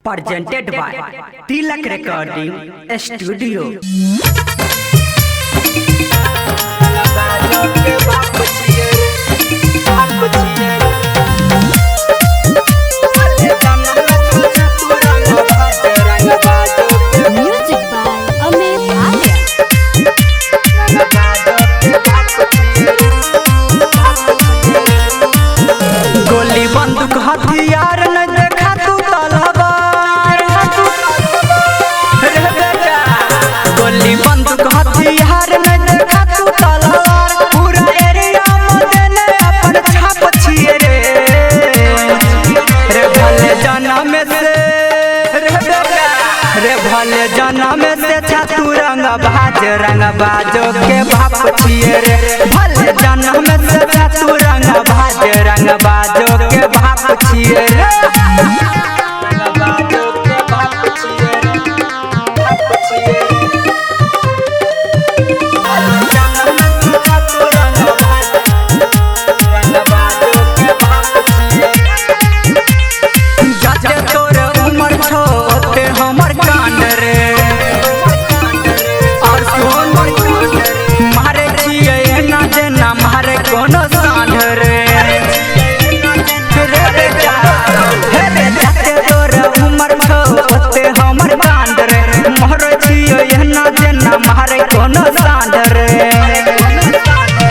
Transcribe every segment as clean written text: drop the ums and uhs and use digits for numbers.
presented by Tilak Recording Studio. Music by Amit Arya. गोली बंदूक हथियार न देखा तू तलवार रे बेटा। गोली बंदूक हथियार न देखा तू तलवार पूरा एरिया में देने अपन छाप छिए रे भले जन्म से रे बेटा रे भले जन्म से तू रंग बाजो के बाप छिए रे भले जन्म से तू रंग बाजो के बाप छिए रे बाजो के बाप छिए रे तू रंग बाजो के बाप छिए जाते तोर उमर छोटे हमर कांड रे और सुन मारे छिए ना जेना मारे कोनो सांड रे जाते तोर उमर छोटे हमर कांड रे मारे छिए ना जेना मारे कोनो सांड रे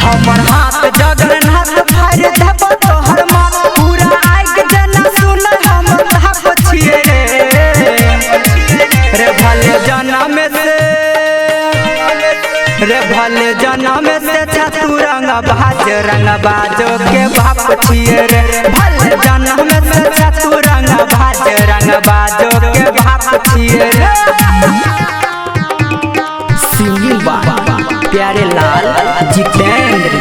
हमर हाथ जगन्नाथ फाड़ देब तोहर माँ पूरा आग जेना सुन हम धाप छिए रे भले जन्म से रे भले जन्म से तू रंग बाजो के बाप छिए रे भले जन्म से तू रंग बाजो के बाप छिए रे सिंगिंग बाबा प्यारे लाल जितेंद्र।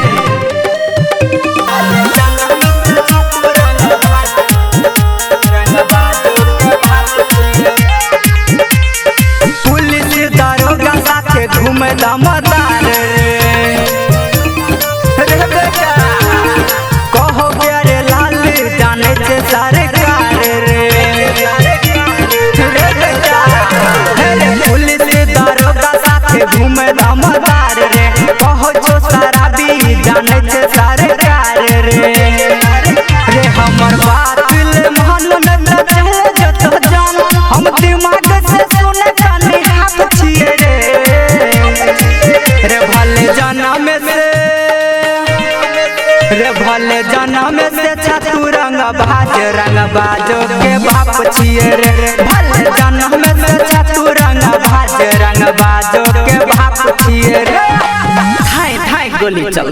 पुलिस दारोगा साथे घूमे दमदार रे बेटा कहो प्यारे लाल जाने से सरकार रे बेटा पुलिस दारोगा साथे घूमे दमदार रे कहो जो सारा भी जाने से सरकार रे हमर बात मन में चले जत जान हम दिमाग से सुने कानी हाथ छिए रे भले जन्म से रे भले जन्म से तू रंग बाजो के बाप छिए रे भले जन्म से तू रंग बाजो के बाप छिए रे धाय धाय गोली चल